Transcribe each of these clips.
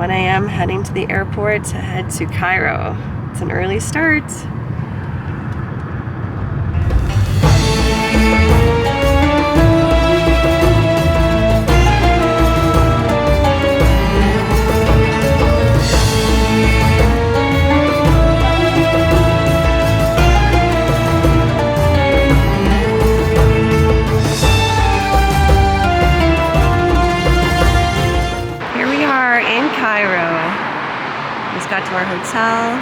1 a.m. heading to the airport to head to Cairo. It's an early start. Got to our hotel.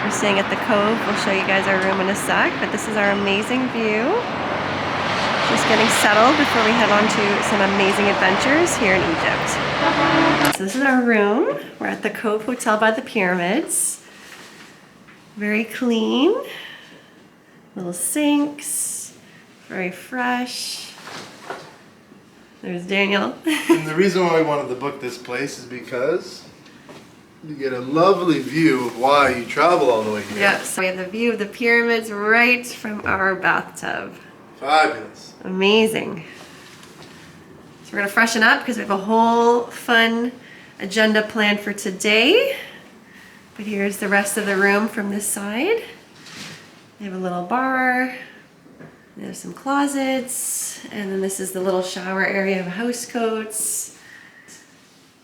We're staying at the Cove. We'll show you guys our room in a sec, but this is our amazing view. Just getting settled before we head on to some amazing adventures here in Egypt. So this is our room. We're at the Cove Hotel by the Pyramids. Very clean. Little sinks. Very fresh. There's Daniel. And the reason why we wanted to book this place is because you get a lovely view of why you travel all the way here. Yes, so we have the view of the pyramids right from our bathtub. Fabulous. Amazing. So we're gonna freshen up because we have a whole fun agenda planned for today. But here's the rest of the room from this side. We have a little bar. There's some closets. And then this is the little shower area of housecoats.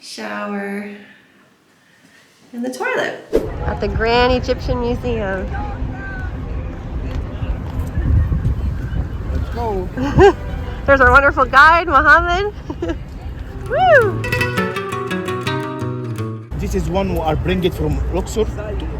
Shower. And the toilet at the Grand Egyptian Museum. Let's go. There's our wonderful guide, Mohammed. Woo! This is one we are bring it from Luxor.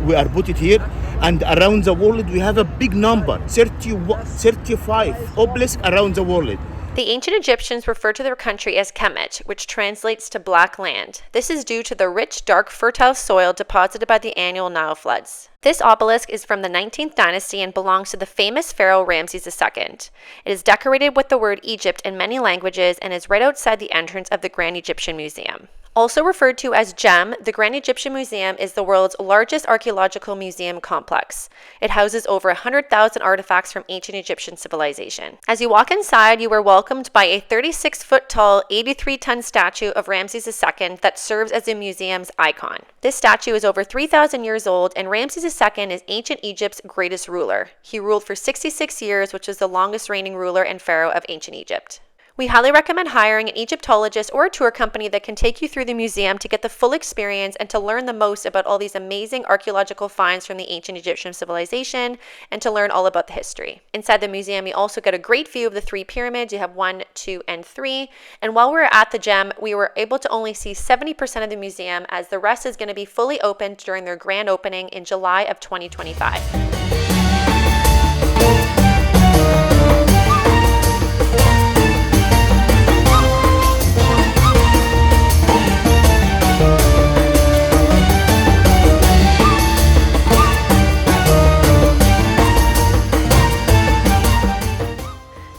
We are put it here, and around the world we have a big number, 35 obelisks around the world. The ancient Egyptians referred to their country as Kemet, which translates to black land. This is due to the rich, dark, fertile soil deposited by the annual Nile floods. This obelisk is from the 19th dynasty and belongs to the famous pharaoh Ramses II. It is decorated with the word Egypt in many languages and is right outside the entrance of the Grand Egyptian Museum. Also referred to as GEM, the Grand Egyptian Museum is the world's largest archaeological museum complex. It houses over 100,000 artifacts from ancient Egyptian civilization. As you walk inside, you are welcomed by a 36-foot-tall, 83-ton statue of Ramses II that serves as the museum's icon. This statue is over 3,000 years old, and Ramses II is ancient Egypt's greatest ruler. He ruled for 66 years, which is the longest reigning ruler and pharaoh of ancient Egypt. We highly recommend hiring an Egyptologist or a tour company that can take you through the museum to get the full experience and to learn the most about all these amazing archaeological finds from the ancient Egyptian civilization and to learn all about the history. Inside the museum, you also get a great view of the 3 pyramids. You have 1, 2, and 3. And while we were at the GEM, we were able to only see 70% of the museum, as the rest is going to be fully opened during their grand opening in July of 2025.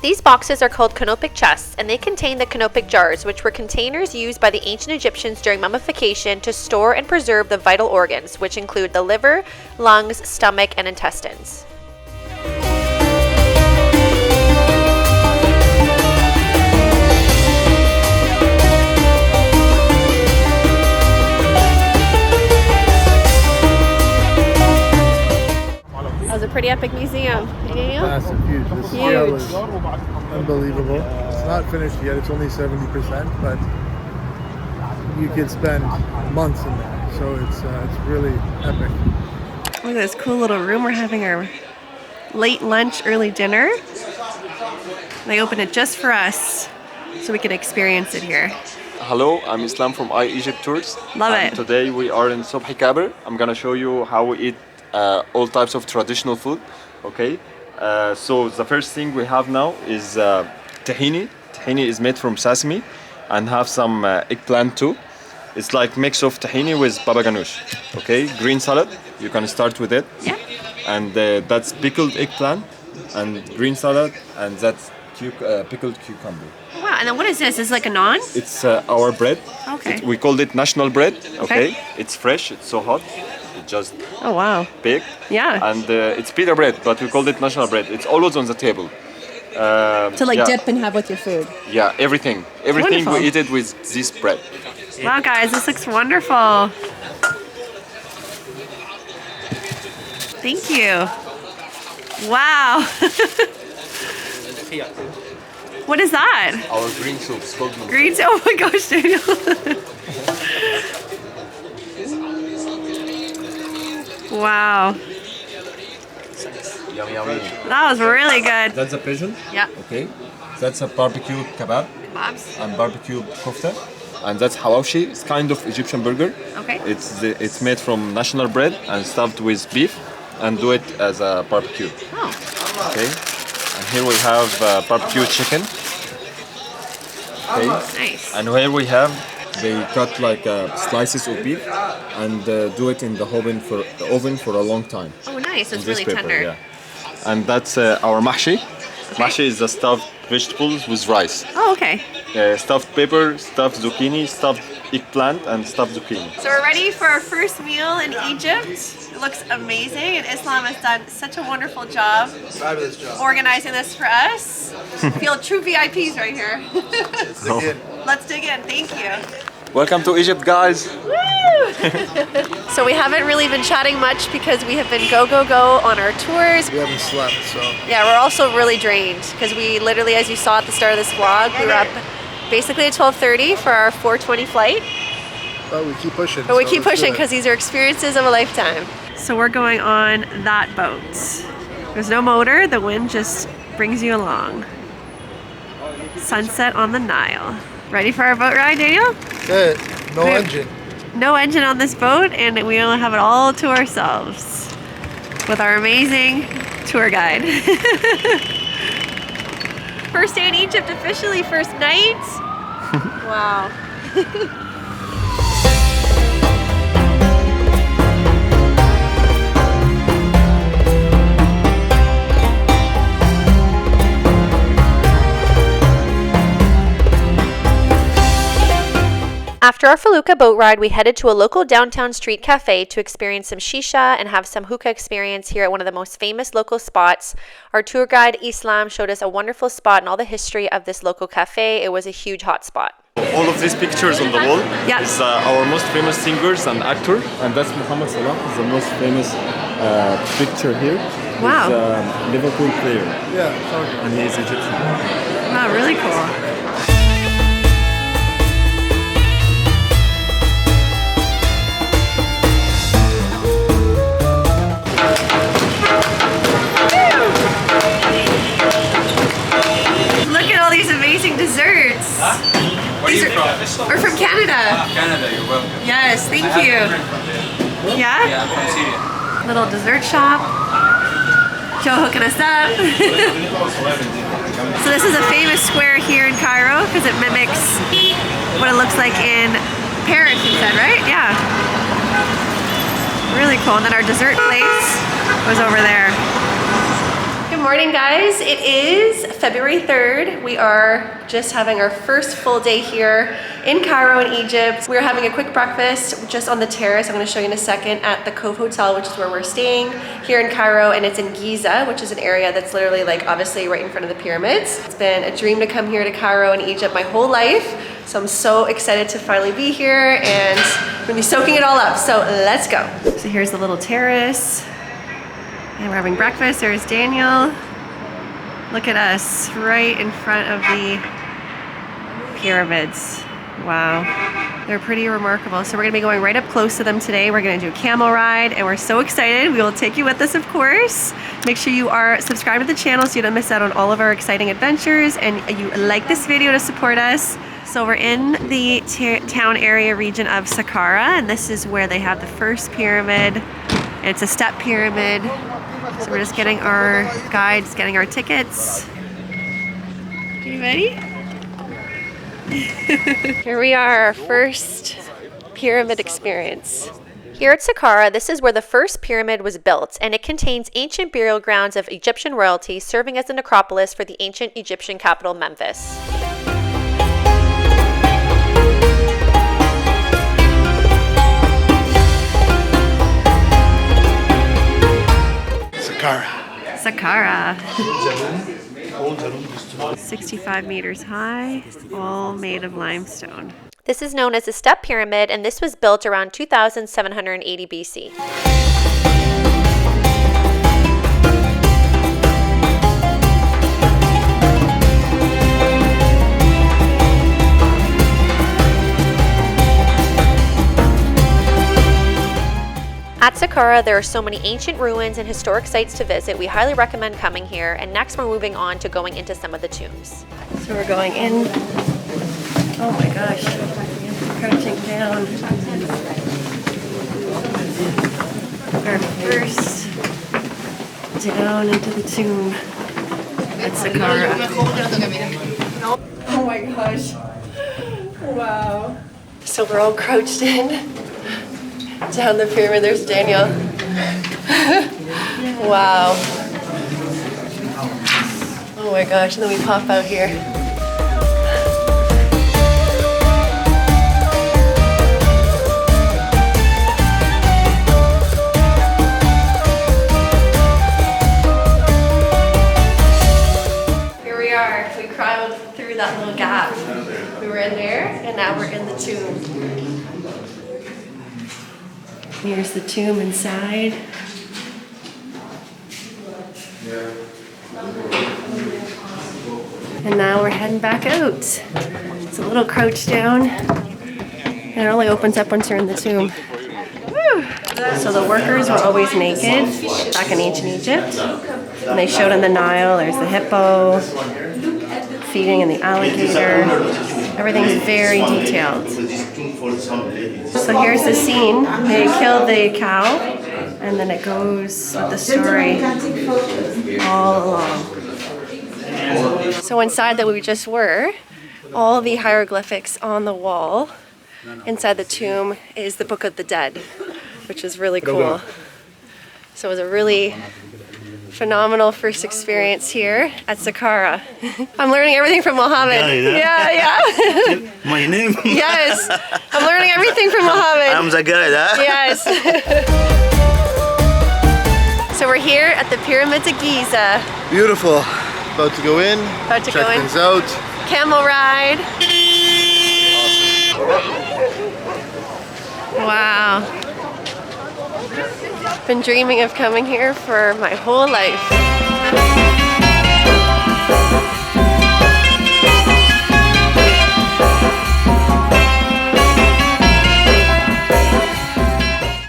These boxes are called canopic chests, and they contain the canopic jars, which were containers used by the ancient Egyptians during mummification to store and preserve the vital organs, which include the liver, lungs, stomach, and intestines. That was a pretty epic museum. Massive, huge. The scale is unbelievable. It's not finished yet. It's only 70%, but you could spend months in there. So it's really epic. Look at this cool little room. We're having our late lunch, early dinner. They opened it just for us so we could experience it here. Hello, I'm Islam from Egypt Tours. Love it. Today we are in Subhi Kabir. I'm gonna show you how we eat all types of traditional food. Okay, so the first thing we have now is tahini. Tahini is made from sesame and have some eggplant too. It's like mix of tahini with baba ganoush. Okay, green salad, you can start with it. Yeah. And that's pickled eggplant and green salad, and that's pickled cucumber. Wow, and then what is this? Is it like a naan? It's our bread. Okay. We called it national bread. Okay. It's fresh. It's so hot. It just baked. Yeah. And it's pita bread, but we called it national bread. It's always on the table. To dip and have with your food. Yeah, everything Wonderful. we eat it with this bread. Wow, guys, this looks wonderful. Thank you. Wow. What is that? Our green soup is called Green soup. Oh my gosh, Daniel. Wow. Yummy, yummy. That was really good. That's a pigeon. Yeah. Okay. That's a barbecue kebab Kebabs. and barbecue kofta. And that's hawashi. It's kind of Egyptian burger. Okay. It's made from national bread and stuffed with beef and do it as a barbecue. Oh. Okay. And here we have barbecue chicken. Okay. Nice. And here we have, they cut like slices of beef and do it in the oven for a long time. Oh, nice. It's In this really paper, tender. yeah. And that's our mahshi. Mahshi is the stuffed vegetables with rice. Oh, okay. Stuffed pepper, stuffed zucchini, stuffed eggplant, and stuffed zucchini. So we're ready for our first meal in Egypt. It looks amazing, and Islam has done such a wonderful job organizing this for us. Feel true VIPs right here. Let's dig in. Thank you. Welcome to Egypt, guys. So we haven't really been chatting much because we have been go on our tours. We haven't slept, so Yeah, we're also really drained because we literally, as you saw at the start of this vlog, we were up basically at 12:30 for our 4:20 flight. but we keep pushing. But we so keep let's do pushing it. because these are experiences of a lifetime. So we're going on that boat. There's no motor, the wind just brings you along. Sunset on the Nile. Ready for our boat ride, Daniel? Good. No engine. No engine on this boat, and we only have it all to ourselves with our amazing tour guide. First day in Egypt officially, first night. Wow. After our Felucca boat ride, we headed to a local downtown street cafe to experience some shisha and have some hookah experience here at one of the most famous local spots. Our tour guide, Islam, showed us a wonderful spot and all the history of this local cafe. It was a huge hot spot. All of these pictures on the wall Yeah. is our most famous singers and actor, and that's Muhammad Salah, is the most famous picture here. Wow. He's a Liverpool player, Yeah, sorry. and he is Egyptian. Wow, really cool. Look at all these amazing desserts. Where are you from? We're from Canada. Canada, you're welcome. Yes, thank I have you. a friend from there. Yeah? Yeah, I'm from Syria. Little dessert shop. Joe hooking us up. So this is a famous square here in Cairo because it mimics what it looks like in Paris, you said, right? Yeah. Really cool. And then our dessert place was over there. Good morning, guys. It is February 3rd. We are just having our first full day here in Cairo in Egypt. We're having a quick breakfast just on the terrace. I'm going to show you in a second at the Cove Hotel, which is where we're staying here in Cairo, and it's in Giza, which is an area that's literally like obviously right in front of the pyramids. It's been a dream to come here to Cairo in Egypt my whole life. So I'm so excited to finally be here, and I'm gonna be soaking it all up. So let's go. So here's the little terrace. And we're having breakfast. There's Daniel. Look at us right in front of the pyramids. Wow. They're pretty remarkable. So we're gonna be going right up close to them today. We're gonna do a camel ride, and we're so excited. We will take you with us, of course. Make sure you are subscribed to the channel so you don't miss out on all of our exciting adventures, and you like this video to support us. So we're in the town area region of Saqqara, and this is where they have the first pyramid. It's a step pyramid. So we're just getting our guides, getting our tickets. You ready? Here we are, our first pyramid experience. Here at Saqqara, this is where the first pyramid was built, and it contains ancient burial grounds of Egyptian royalty, serving as the necropolis for the ancient Egyptian capital Memphis. Saqqara. 65 meters high, all made of limestone. This is known as the Step Pyramid, and this was built around 2780 BC. At Saqqara, there are so many ancient ruins and historic sites to visit. We highly recommend coming here. And next we're moving on to going into some of the tombs. So we're going in. Oh my gosh. Crouching down. Our first down into the tomb at Saqqara. Oh my gosh. Wow. So we're all crouched in. Down the pyramid, there's Daniel. Wow. Oh my gosh, and then we pop out here. Here we are. We crawled through that little gap. We were in there, and now we're in the tomb. Here's the tomb inside. And now we're heading back out. It's a little crouch down. And it only opens up once you're in the tomb. Woo. So the workers were always naked back in ancient Egypt. And they showed in the Nile, there's the hippo, feeding in the alligator. Everything's very detailed. So here's the scene. They kill the cow, and then it goes with the story all along. So inside that we just were, all the hieroglyphics on the wall inside the tomb is the Book of the Dead, which is really cool. So it was a really phenomenal first experience here at Saqqara. I'm learning everything from Mohammed. Yeah. My name? Yes. I'm learning everything from Mohammed. I'm the guy, huh? Yes. So we're here at the Pyramids of Giza. Beautiful. About to go in. About to check go in. things out. Camel ride. Wow. Been dreaming of coming here for my whole life.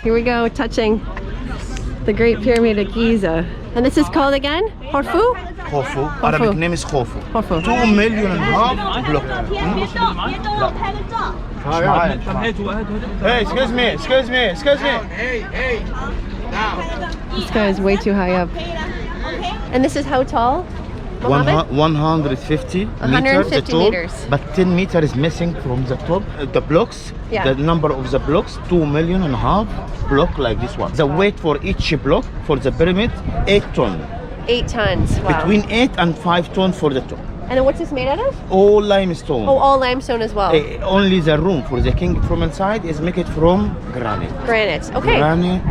Here we go, touching the Great Pyramid of Giza. And this is called again? Khufu? Khufu. Arabic name is Khufu. Khufu. 2.5 million block. Hey, excuse me. This guy is way too high up. And this is how tall? Mohammed? 150 150 meters. But 10 meters is missing from the top. The blocks, Yeah. the number of the blocks, 2.5 million block like this one. The weight for each block for the pyramid, 8 tons. 8 tons. Wow. Between 8 and 5 tons for the top. And then what's this made out of? All limestone. Oh, all limestone as well. Only the room for the king from inside is made from granite. Granite. Okay. Granite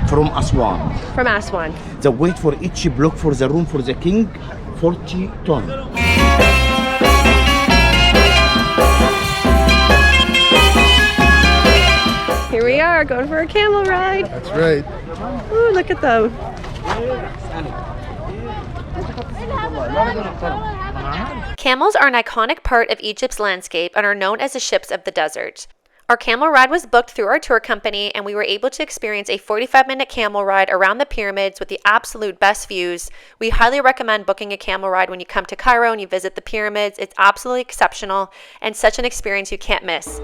from Aswan. From Aswan. The weight for each block for the room for the king, 40 tons. Here we are, going for a camel ride. That's right. Ooh, look at them. Camels are an iconic part of Egypt's landscape and are known as the ships of the desert. Our camel ride was booked through our tour company, and we were able to experience a 45-minute camel ride around the pyramids with the absolute best views. We highly recommend booking a camel ride when you come to Cairo and you visit the pyramids. It's absolutely exceptional and such an experience you can't miss.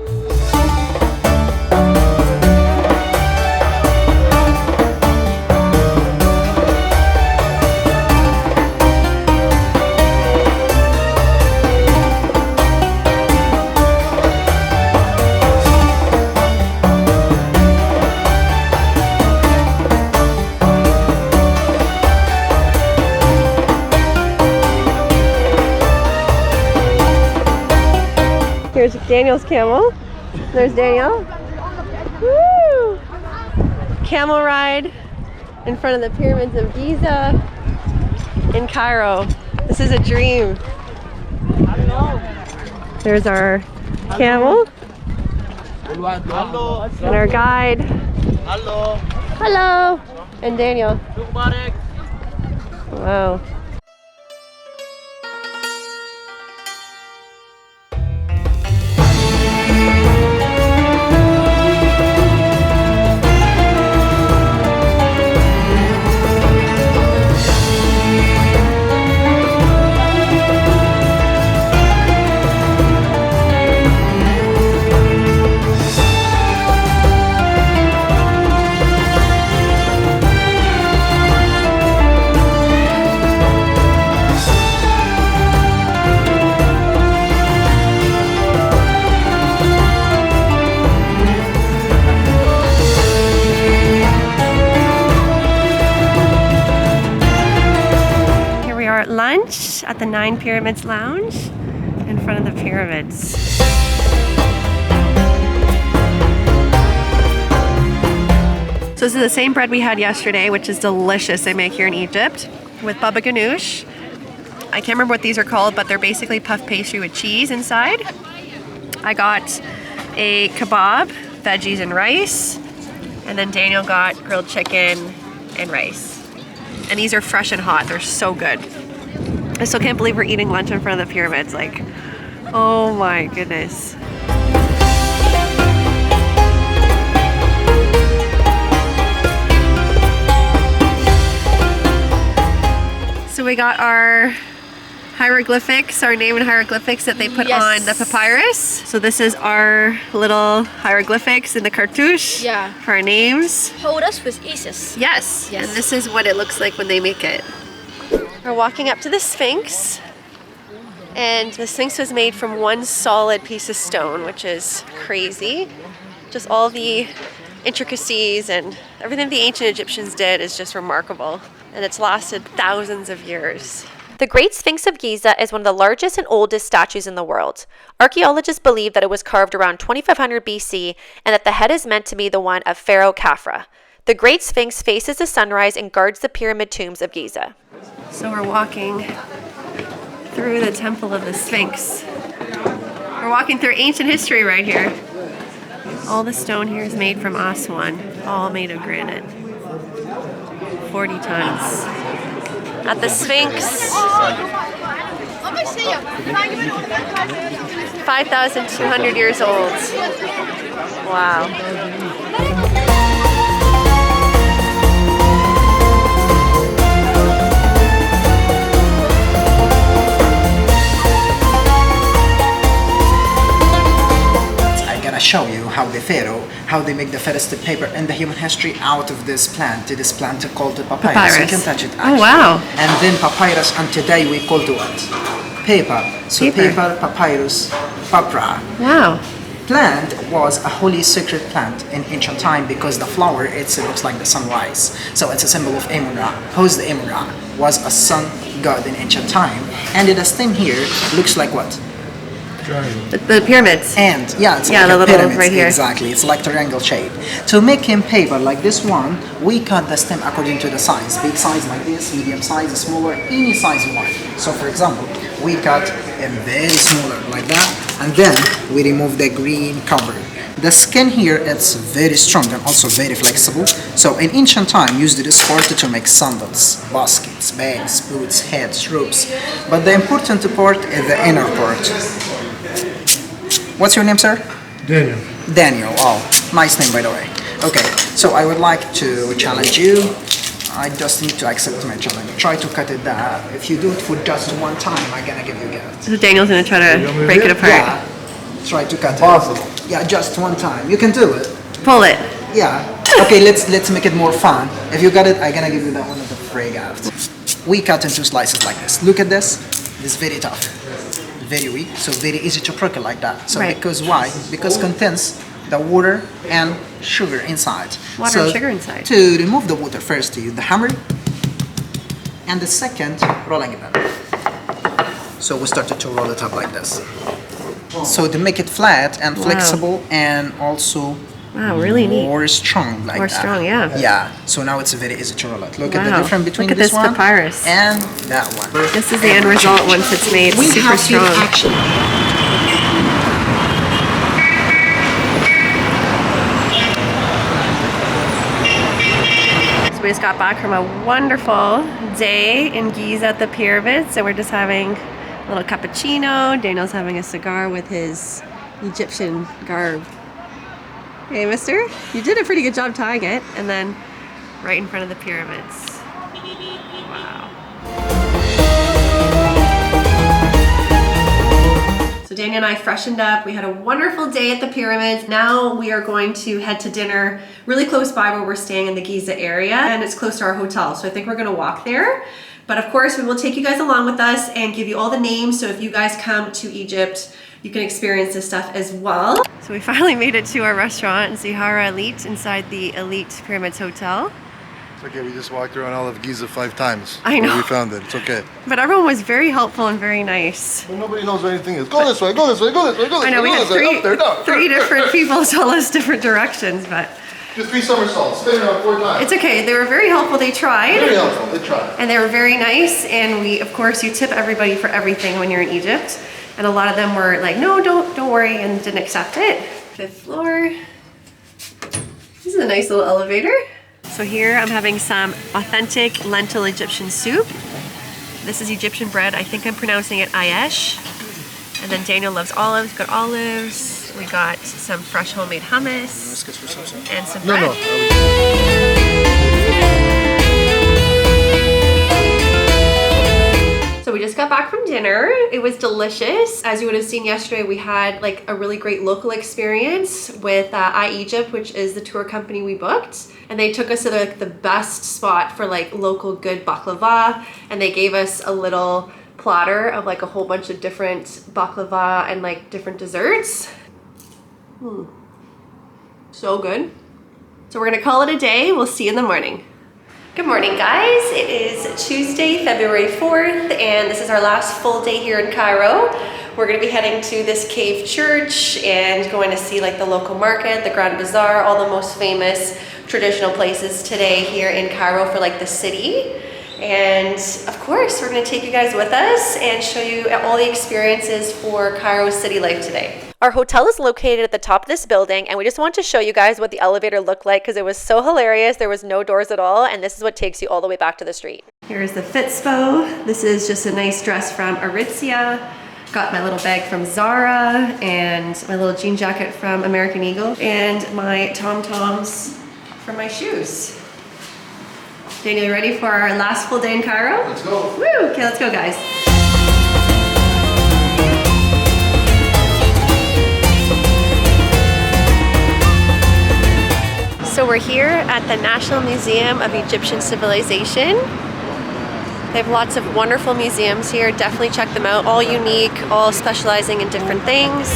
Here's Daniel's camel. There's Daniel. Woo! Camel ride in front of the Pyramids of Giza in Cairo. This is a dream. There's our camel. And our guide. Hello. Hello. And Daniel. Wow. At lunch at the 9 Pyramids Lounge in front of the pyramids. So this is the same bread we had yesterday, which is delicious. They make here in Egypt with baba ganoush. I can't remember what these are called, but they're basically puff pastry with cheese inside. I got a kebab, veggies and rice, and then Daniel got grilled chicken and rice. And these are fresh and hot. They're so good. I still can't believe we're eating lunch in front of the pyramids. Like, oh my goodness. So we got our hieroglyphics, our name and hieroglyphics that they put on the papyrus. So this is our little hieroglyphics in the cartouche for our names. Hold us with Isis. Yes, and this is what it looks like when they make it. We're walking up to the Sphinx, and the Sphinx was made from one solid piece of stone, which is crazy. Just all the intricacies and everything the ancient Egyptians did is just remarkable, and it's lasted thousands of years. The Great Sphinx of Giza is one of the largest and oldest statues in the world. Archaeologists believe that it was carved around 2500 BC and that the head is meant to be the one of Pharaoh Khafra. The Great Sphinx faces the sunrise and guards the pyramid tombs of Giza. So we're walking through the temple of the Sphinx. We're walking through ancient history right here. All the stone here is made from Aswan, all made of granite. 40 tons. At the Sphinx, 5,200 years old. Wow. Show you how the pharaoh, how they make the first paper in the human history out of this plant called the papyrus. You can touch it actually. Oh wow. And then papyrus, and today we call it what? Paper. So paper, papyrus, papra. Wow. Plant was a holy sacred plant in ancient time because the flower it looks like the sunrise. So it's a symbol of Amun-Ra. Who's the Amun-Ra? Was a sun god in ancient time. And the stem here looks like what? The pyramids. And it's like the little pyramids, right here. Exactly, it's like triangle shape. To make him paper like this one, we cut the stem according to the size. Big size like this, medium size, smaller, any size you want. So for example, we cut a very smaller like that, and then we remove the green cover. The skin here it's very strong and also very flexible. So in ancient time used this part to make sandals, baskets, bags, boots, hats, ropes. But the important part is the inner part. What's your name, sir? Daniel. Daniel. Oh, nice name, by the way. Okay, so I would like to challenge you. I just need to accept my challenge. Try to cut it down. If you do it for just one time, I'm gonna give you a gift. So Daniel's gonna try to break it apart. Yeah. Try to cut Impossible. it. Yeah, just one time. You can do it. Pull it. Yeah. Okay, let's make it more fun. If you got it, I'm gonna give you that one of the free gifts. We cut into slices like this. Look at this. This is very tough. Very weak, so very easy to prickle like that. So because why? Because contains the water and sugar inside. Water and sugar inside. To remove the water, first you use the hammer, and the second rolling it up. So we started to roll it up like this. So to make it flat and flexible and also really neat. More strong like more that. Strong, yeah. Yeah. So now it's very easy to roll it. Look at the difference between Look at this one papyrus. and that one. This is the end result once it's made super strong. we just got back from a wonderful day in Giza at the pyramids. So we're just having a little cappuccino. Daniel's having a cigar with his Egyptian garb. Hey, mister, you did a pretty good job tying it. And then right in front of the pyramids. Wow. So Daniel and I freshened up. We had a wonderful day at the pyramids. Now we are going to head to dinner really close by where we're staying in the Giza area, and it's close to our hotel. So I think we're gonna walk there. But of course, we will take you guys along with us and give you all the names. So if you guys come to Egypt, you can experience this stuff as well. So we finally made it to our restaurant, Zihara Elite, inside the Elite Pyramids Hotel. It's okay, we just walked around all of Giza 5 times. I know. We found it, it's okay. But everyone was very helpful and very nice. Well, nobody knows where anything is. Go this way, go this way, go this way, go this way. I know, we had three different people tell us different directions, but Just 3 somersaults, spin around 4 times. it's okay. They were very helpful. They tried. Very helpful, they tried. And they were very nice. And we, of course, you tip everybody for everything when you're in Egypt. And a lot of them were like, no, don't worry, and didn't accept it. 5th floor. This is a nice little elevator. So here I'm having some authentic lentil Egyptian soup. This is Egyptian bread. I think I'm pronouncing it Ayesh. And then Daniel loves olives. Got olives. We got some fresh homemade hummus and some bread. So we just got back from dinner. It was delicious. As you would have seen yesterday, we had like a really great local experience with Egypt, which is the tour company we booked. And they took us to like the best spot for like local good baklava. And they gave us a little platter of like a whole bunch of different baklava and like different desserts. So good. So we're gonna call it a day. We'll see you in the morning. Good morning, guys. It is Tuesday, February 4th, and this is our last full day here in Cairo. We're gonna be heading to this cave church and going to see like the local market, the Grand Bazaar, all the most famous traditional places today here in Cairo for like the city. And of course, we're gonna take you guys with us and show you all the experiences for Cairo city life today. Our hotel is located at the top of this building, and we just want to show you guys what the elevator looked like because it was so hilarious. There was no doors at all, and this is what takes you all the way back to the street. Here's the Fitspo. This is just a nice dress from Aritzia. Got my little bag from Zara and my little jean jacket from American Eagle and my Tom-Toms for my shoes. Daniel, you ready for our last full day in Cairo? Let's go. Woo! Okay, let's go, guys. So we're here at the National Museum of Egyptian Civilization. They have lots of wonderful museums here. Definitely check them out. All unique, all specializing in different things.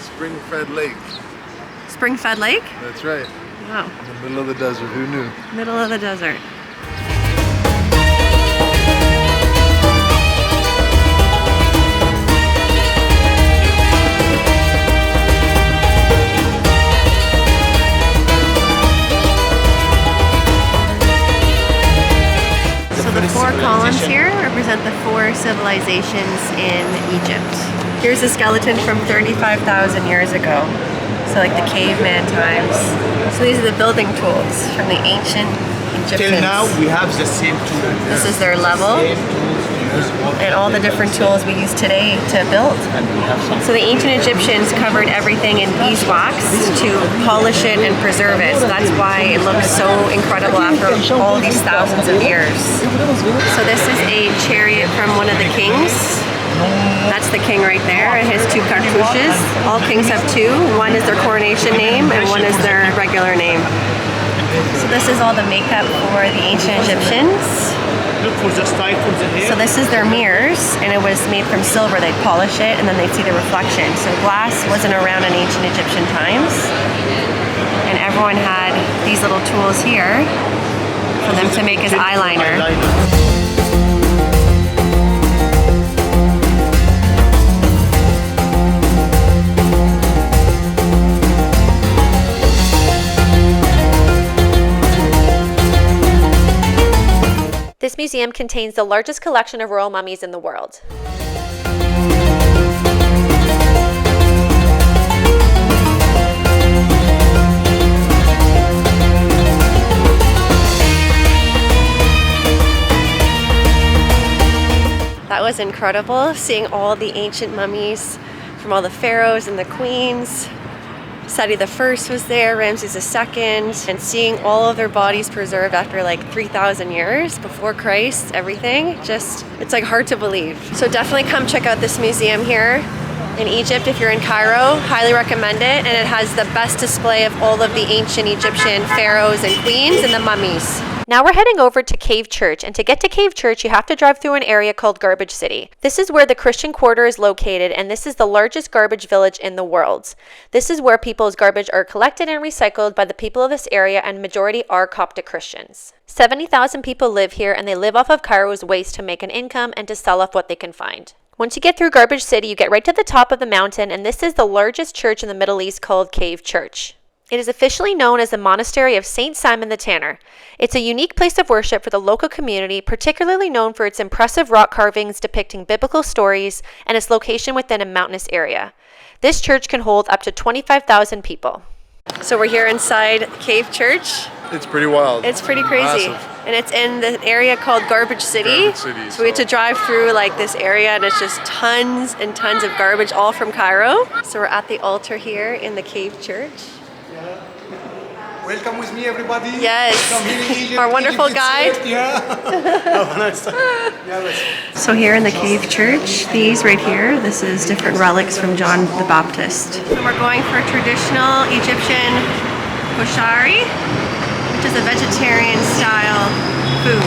Spring-fed lake. Spring-fed lake? That's right. Wow. In the middle of the desert, who knew? Middle of the desert. So the 4 columns here represent the 4 civilizations in Egypt. Here's a skeleton from 35,000 years ago. So like the caveman times. So these are the building tools from the ancient Egyptians. Till now, we have the same tools. This is their level. And all the different tools we use today to build. So the ancient Egyptians covered everything in beeswax to polish it and preserve it. So that's why it looks so incredible after all these thousands of years. So this is a chariot from one of the kings. That's the king right there, and his 2 cartouches. All kings have 2. One is their coronation name, and one is their regular name. So this is all the makeup for the ancient Egyptians. Look for the stifles in here. So this is their mirrors, and it was made from silver. They'd polish it, and then they'd see the reflection. So glass wasn't around in ancient Egyptian times. And everyone had these little tools here for them to make his eyeliner. This museum contains the largest collection of royal mummies in the world. That was incredible, seeing all the ancient mummies from all the pharaohs and the queens. Seti the First was there, Ramses II, and seeing all of their bodies preserved after like 3,000 years before Christ, everything. Just, it's like hard to believe. So definitely come check out this museum here in Egypt if you're in Cairo. Highly recommend it, and it has the best display of all of the ancient Egyptian pharaohs and queens and the mummies. Now we're heading over to Cave Church, and to get to Cave Church you have to drive through an area called Garbage City. This is where the Christian Quarter is located, and this is the largest garbage village in the world. This is where people's garbage are collected and recycled by the people of this area, and majority are Coptic Christians. 70,000 people live here, and they live off of Cairo's waste to make an income and to sell off what they can find. Once you get through Garbage City, you get right to the top of the mountain, and this is the largest church in the Middle East called Cave Church. It is officially known as the Monastery of Saint Simon the Tanner. It's a unique place of worship for the local community, particularly known for its impressive rock carvings depicting biblical stories and its location within a mountainous area. This church can hold up to 25,000 people. So we're here inside Cave Church. It's pretty wild. It's pretty crazy. Massive. And it's in the area called Garbage City. Garbage City, So we had to drive through like this area, and it's just tons and tons of garbage, all from Cairo. So we're at the altar here in the Cave Church. Welcome with me, everybody. Yes. Come here in Egypt. Our wonderful Egypt is guide. safe, yeah. So here in the Cave Church, these right here, this is different relics from John the Baptist. And we're going for traditional Egyptian koshari, which is a vegetarian style food.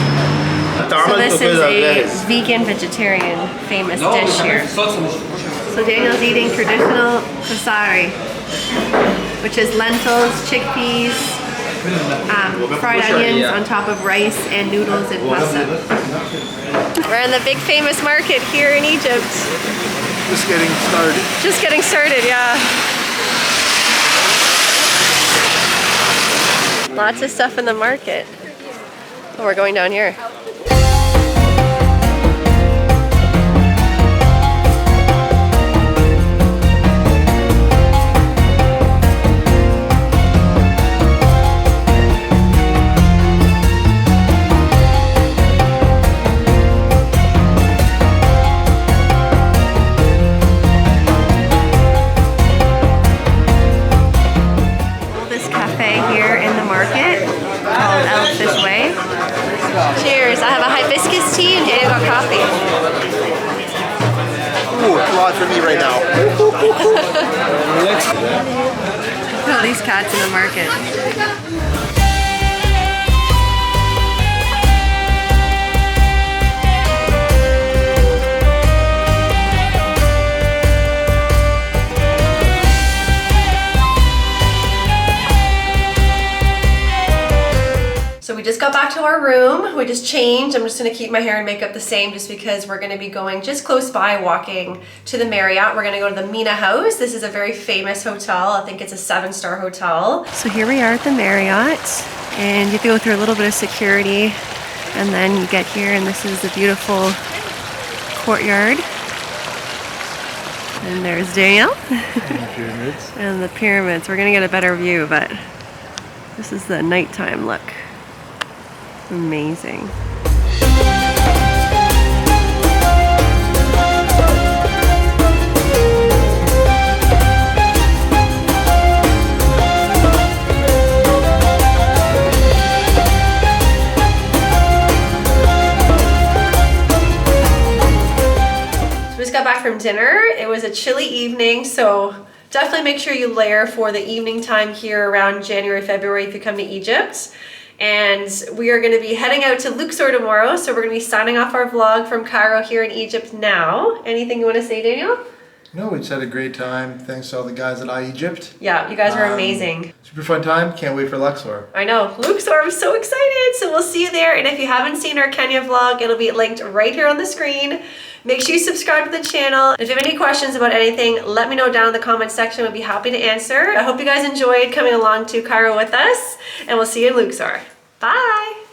So this is a vegan vegetarian famous dish here. So Daniel's eating traditional koshari, which is lentils, chickpeas, fried onions on top of rice and noodles and pasta. We're in the big famous market here in Egypt. Just getting started. Just getting started, yeah. Lots of stuff in the market. Oh, we're going down here. Cheers. I have a hibiscus tea and Daniel got coffee. Ooh, a lot for me right now. Look at all these cats in the market. So we just got back to our room. We just changed. I'm just gonna keep my hair and makeup the same just because we're gonna be going just close by, walking to the Marriott. We're gonna go to the Mina House. This is a very famous hotel. I think it's a 7-star hotel. So here we are at the Marriott, and you have to go through a little bit of security, and then you get here, and this is the beautiful courtyard. And there's Daniel. And the pyramids. And the pyramids. We're gonna get a better view, but this is the nighttime look. Amazing. We just got back from dinner. It was a chilly evening, so definitely make sure you layer for the evening time here around January, February if you come to Egypt. And we are going to be heading out to Luxor tomorrow, so we're going to be signing off our vlog from Cairo here in Egypt now. Anything you want to say, Daniel? No, we just had a great time. Thanks to all the guys at Egypt. Yeah, you guys were amazing. Super fun time. Can't wait for Luxor. I know, Luxor, I'm so excited. So we'll see you there. And if you haven't seen our Kenya vlog, it'll be linked right here on the screen. Make sure you subscribe to the channel. If you have any questions about anything, let me know down in the comment section. We'll be happy to answer. I hope you guys enjoyed coming along to Cairo with us, and we'll see you in Luxor. Bye.